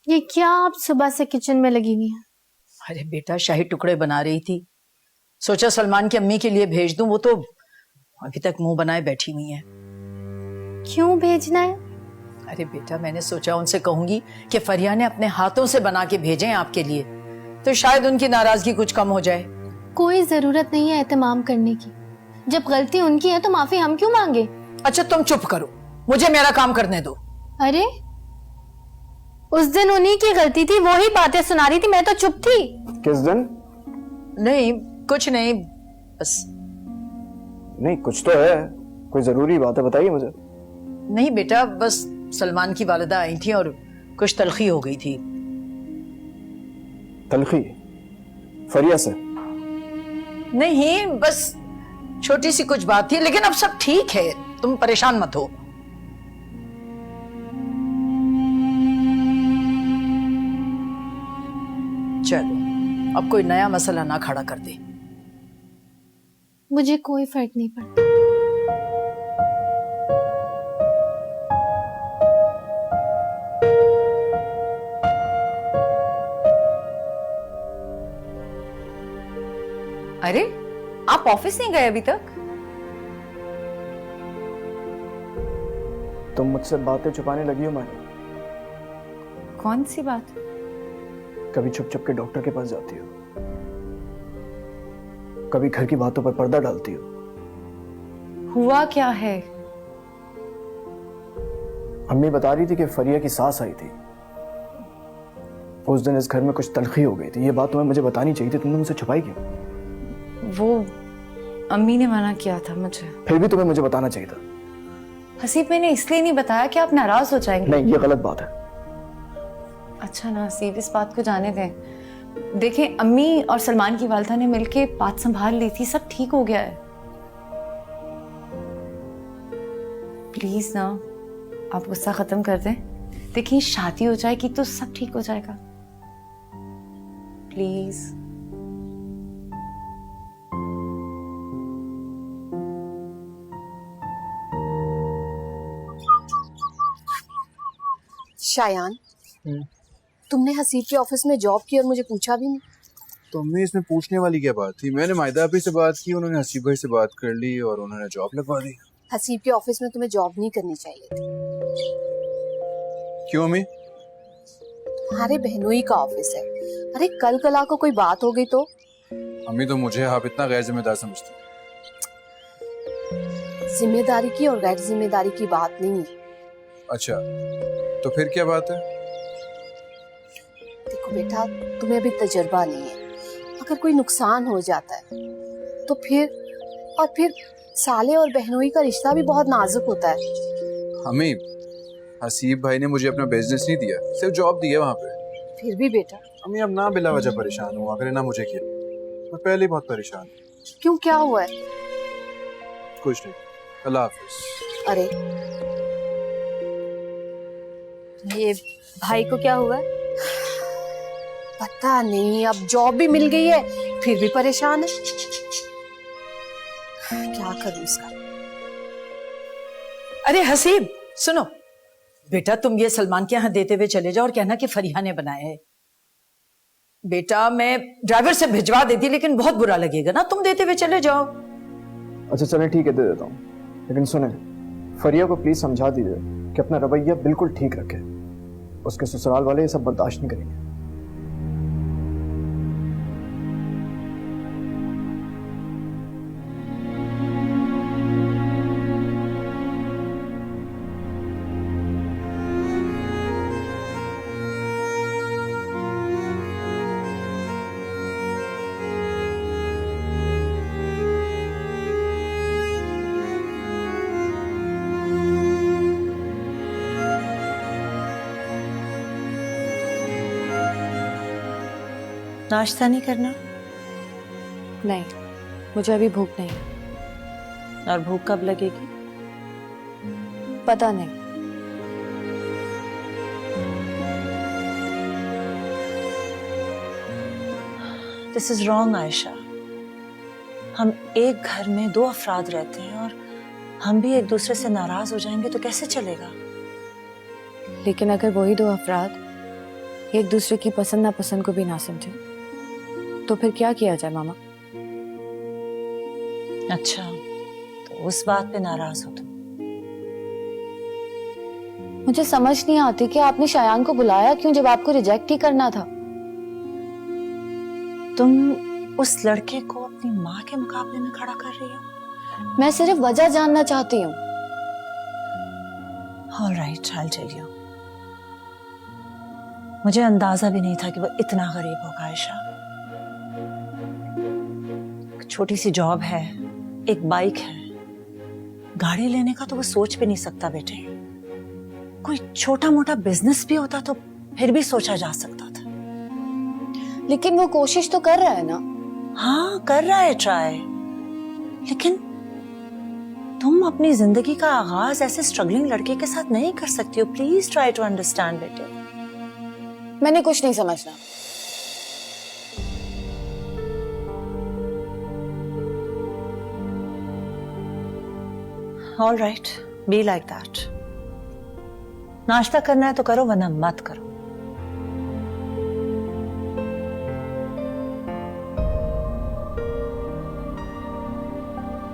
ये क्या आप सुबह से किचन में लगी हुई हैं? अरे बेटा, शाही टुकड़े बना रही थी, सोचा सलमान की अम्मी के लिए भेज दूं। वो तो अभी तक मुंह बनाए बैठी हुई हैं। क्यों भेजना है? अरे बेटा, मैंने सोचा उनसे कहूंगी कि फरिया ने अपने हाथों से बना के भेजे हैं आपके लिए, तो शायद उनकी नाराजगी कुछ कम हो जाए। कोई जरूरत नहीं है एहतमाम करने की। जब गलती उनकी है तो माफी हम क्यों मांगे? अच्छा तुम चुप करो, मुझे मेरा काम करने दो। अरे उस दिन उन्हीं की गलती थी, वो ही बातें सुना रही थी, मैं तो चुप थी। किस दिन? नहीं कुछ नहीं, बस। नहीं कुछ तो है, कोई जरूरी बात है, बताइए मुझे। नहीं बेटा, बस सलमान की वालिदा आई थी और कुछ तलखी हो गई थी। तलखी? फरिया से? नहीं, बस छोटी सी कुछ बात थी, लेकिन अब सब ठीक है, तुम परेशान मत हो। चलो अब कोई नया मसला ना खड़ा कर दे। मुझे कोई फर्क नहीं पड़ता। अरे आप ऑफिस नहीं गए अभी तक? तुम मुझसे बातें छुपाने लगी हो मानी। कौन सी बात? कभी छुप छुप के डॉक्टर के पास जाती हो, कभी घर की बातों पर पर्दा डालती हो। हुआ क्या है? अम्मी बता रही थी कि फरिया की सास आई थी, उस दिन इस घर में कुछ तलखी हो गई थी। ये बात तुम्हें मुझे बतानी चाहिए थी, तुमने मुझसे छुपाई क्यों? वो अम्मी ने मना किया था मुझे। फिर भी तुम्हें मुझे बताना चाहिए था। हसीब, मैंने इसलिए नहीं बताया कि आप नाराज हो जाएंगे। नहीं, ये गलत बात है। अच्छा ना हसीब, इस बात को जाने दें। देखें, अम्मी और सलमान की वालिदा ने मिलके बात संभाल ली थी, सब ठीक हो गया है। प्लीज ना, आप गुस्सा खत्म कर दें। देखिए, शादी हो जाएगी तो सब ठीक हो जाएगा। प्लीज। शायान, तुमने हसीब के ऑफिस में जॉब की और मुझे पूछा भी नहीं। तो अम्मी, इसमें पूछने वाली क्या बात थी? मैंने मायदा आपी से बात की, उन्होंने हसीब भाई से बात कर ली और उन्होंने जॉब लगवा दी। हसीब के ऑफिस में तुम्हें जॉब नहीं करनी चाहिए थी। क्यों अम्मी? तुम्हारे बहनोई का ऑफिस है। अरे कल कला को कोई बात हो गई तो? अम्मी तो मुझे आप इतना गैर जिम्मेदार समझती हैं। जिम्मेदारी की और गैर जिम्मेदारी की बात नहीं है। अच्छा, तो फिर क्या बात है? देखो बेटा, तुम्हें अभी तजुर्बा नहीं है। अगर कोई नुकसान हो जाता है तो फिर साले और बहनोई का रिश्ता भी बहुत नाजुक होता है। अम्मी, हसीब भाई ने मुझे अपना बिजनेस नहीं दिया, सिर्फ जॉब दी है वहाँ पे। फिर भी बेटा। अम्मी, अब ना बिला वजह परेशान हुआ करें ना मुझे किया, मैं पहले ही बहुत परेशान हूँ। क्यों, क्या हुआ है? कुछ नहीं, अल्लाह हाफिज। अरे ये भाई को क्या हुआ है? पता नहीं, अब जॉब भी मिल गई है फिर भी परेशान है। क्या करूं इसका? अरे हसीब सुनो बेटा, तुम ये सलमान के यहाँ देते हुए चले जाओ और कहना कि फरिया ने बनाए है। बेटा मैं ड्राइवर से भिजवा देती, लेकिन बहुत बुरा लगेगा ना, तुम देते हुए चले जाओ। अच्छा चलें ठीक है, दे देता हूँ, लेकिन सुने, फरिया को प्लीज समझा दीजिए कि अपना रवैया बिल्कुल ठीक रखे। उसके ससुराल वाले ये सब बर्दाश्त नहीं करेंगे। नाश्ता नहीं करना? नहीं, मुझे अभी भूख नहीं है। और भूख कब लगेगी? पता नहीं। This is wrong Ayesha. हम एक घर में दो अफराद रहते हैं और हम भी एक दूसरे से नाराज हो जाएंगे तो कैसे चलेगा? लेकिन अगर वही दो अफराद एक दूसरे की पसंद नापसंद को भी ना समझे, तो फिर क्या किया जाए मामा? अच्छा, तो उस बात पे नाराज हो तुम? मुझे समझ नहीं आती कि आपने शायान को बुलाया क्यों जब आपको रिजेक्ट ही करना था। तुम उस लड़के को अपनी माँ के मुकाबले में खड़ा कर रही हो? मैं सिर्फ वजह जानना चाहती हूँ। All right, I'll tell you. मुझे अंदाजा भी नहीं था कि वो इतना गरीब होगा आयशा। एक छोटी सी जॉब है, एक बाइक है, गाड़ी लेने का तो वो सोच भी नहीं सकता बेटे। कोई छोटा मोटा बिजनेस भी होता तो फिर भी सोचा जा सकता था। लेकिन वो कोशिश तो कर रहा है ना। हाँ, कर रहा है ट्राई, लेकिन तुम अपनी जिंदगी का आगाज ऐसे स्ट्रगलिंग लड़के के साथ नहीं कर सकती हो। प्लीज ट्राई टू अंडरस्टैंड बेटे। मैंने कुछ नहीं समझना। All right, be like that. नाश्ता करना है तो करो, वरना मत करो।